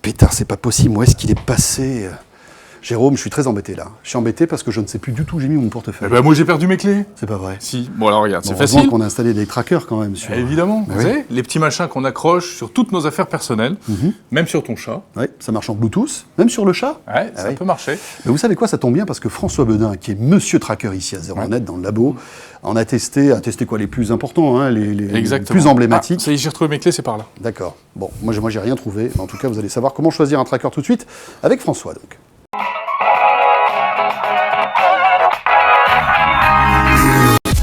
pétard, c'est pas possible. Où est-ce qu'il est passé? Jérôme, je suis très embêté là. Je suis embêté parce que je ne sais plus du tout où j'ai mis mon portefeuille. Eh ben moi j'ai perdu mes clés. C'est pas vrai. Si. Bon alors regarde, c'est Heureusement facile. qu'on a installé des trackers quand même. Sur... Évidemment. Mais Vous oui. savez, les petits machins qu'on accroche sur toutes nos affaires personnelles, même sur ton chat. Ouais, ça marche en Bluetooth, même sur le chat. Ouais, ça peut marcher. Mais vous savez quoi, ça tombe bien parce que François Bedin, qui est monsieur tracker ici à ZeroNet dans le labo, a testé quoi, les plus importants, hein, les plus emblématiques. Ah, ça y est, j'ai retrouvé mes clés, c'est par là. D'accord. Bon, moi j'ai rien trouvé. En tout cas, vous allez savoir comment choisir un tracker tout de suite avec François donc.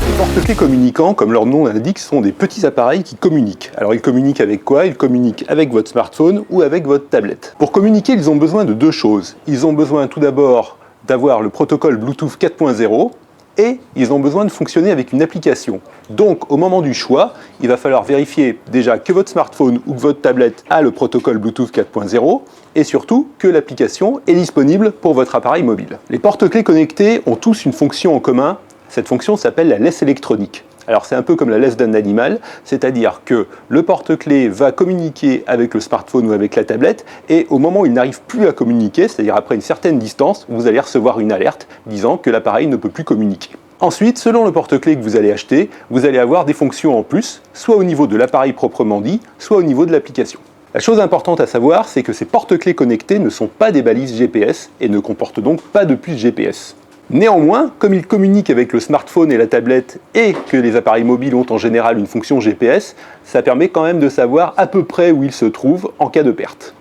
Les porte-clés communicants, comme leur nom l'indique, sont des petits appareils qui communiquent. Alors ils communiquent avec quoi? Ils communiquent avec votre smartphone ou avec votre tablette. Pour communiquer, ils ont besoin de deux choses. Ils ont besoin tout d'abord d'avoir le protocole Bluetooth 4.0 et ils ont besoin de fonctionner avec une application. Donc au moment du choix, il va falloir vérifier déjà que votre smartphone ou que votre tablette a le protocole Bluetooth 4.0 et surtout que l'application est disponible pour votre appareil mobile. Les porte-clés connectés ont tous une fonction en commun. Cette fonction s'appelle la laisse électronique. Alors c'est un peu comme la laisse d'un animal, c'est-à-dire que le porte-clés va communiquer avec le smartphone ou avec la tablette, et au moment où il n'arrive plus à communiquer, c'est-à-dire après une certaine distance, vous allez recevoir une alerte disant que l'appareil ne peut plus communiquer. Ensuite, selon le porte-clés que vous allez acheter, vous allez avoir des fonctions en plus, soit au niveau de l'appareil proprement dit, soit au niveau de l'application. La chose importante à savoir, c'est que ces porte-clés connectés ne sont pas des balises GPS et ne comportent donc pas de puce GPS. Néanmoins, comme ils communiquent avec le smartphone et la tablette et que les appareils mobiles ont en général une fonction GPS, ça permet quand même de savoir à peu près où ils se trouvent en cas de perte.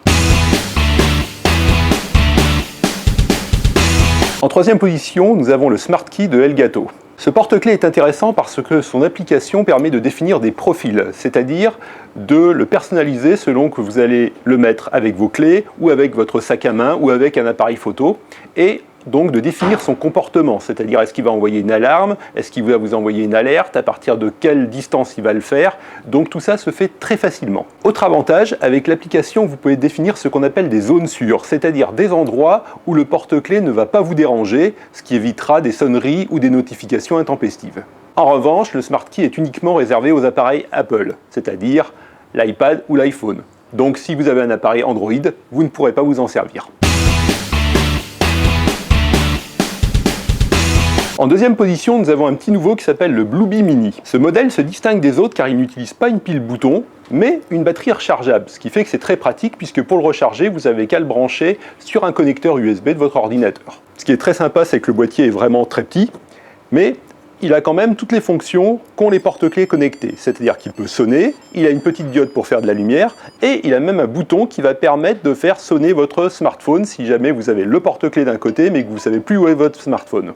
En troisième position, nous avons le Smart Key de Elgato. Ce porte-clés est intéressant parce que son application permet de définir des profils, c'est-à-dire de le personnaliser selon que vous allez le mettre avec vos clés ou avec votre sac à main ou avec un appareil photo, et donc de définir son comportement, c'est-à-dire est-ce qu'il va envoyer une alarme, est-ce qu'il va vous envoyer une alerte, à partir de quelle distance il va le faire, donc tout ça se fait très facilement. Autre avantage, avec l'application vous pouvez définir ce qu'on appelle des zones sûres, c'est-à-dire des endroits où le porte-clés ne va pas vous déranger, ce qui évitera des sonneries ou des notifications intempestives. En revanche, le Smart Key est uniquement réservé aux appareils Apple, c'est-à-dire l'iPad ou l'iPhone. Donc si vous avez un appareil Android, vous ne pourrez pas vous en servir. En deuxième position, nous avons un petit nouveau qui s'appelle le Bluebee Mini. Ce modèle se distingue des autres car il n'utilise pas une pile bouton, mais une batterie rechargeable, ce qui fait que c'est très pratique puisque pour le recharger, vous n'avez qu'à le brancher sur un connecteur USB de votre ordinateur. Ce qui est très sympa, c'est que le boîtier est vraiment très petit, mais il a quand même toutes les fonctions qu'ont les porte-clés connectés, c'est-à-dire qu'il peut sonner, il a une petite diode pour faire de la lumière, et il a même un bouton qui va permettre de faire sonner votre smartphone si jamais vous avez le porte-clés d'un côté mais que vous ne savez plus où est votre smartphone.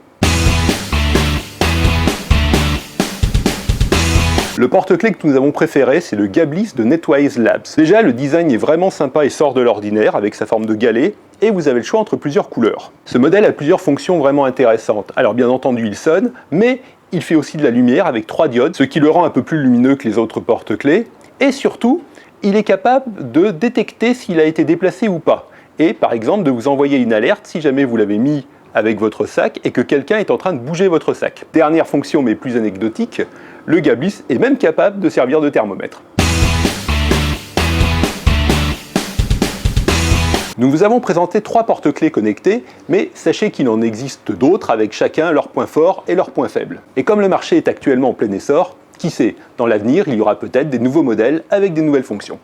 Le porte-clés que nous avons préféré, c'est le Gablis de NetWise Labs. Déjà, le design est vraiment sympa et sort de l'ordinaire avec sa forme de galet, et vous avez le choix entre plusieurs couleurs. Ce modèle a plusieurs fonctions vraiment intéressantes. Alors bien entendu, il sonne, mais il fait aussi de la lumière avec 3 diodes, ce qui le rend un peu plus lumineux que les autres porte-clés, et surtout, il est capable de détecter s'il a été déplacé ou pas, et par exemple de vous envoyer une alerte si jamais vous l'avez mis avec votre sac et que quelqu'un est en train de bouger votre sac. Dernière fonction mais plus anecdotique, le Gablis est même capable de servir de thermomètre. Nous vous avons présenté 3 porte-clés connectés, mais sachez qu'il en existe d'autres avec chacun leurs points forts et leurs points faibles. Et comme le marché est actuellement en plein essor, qui sait, dans l'avenir, il y aura peut-être des nouveaux modèles avec des nouvelles fonctions.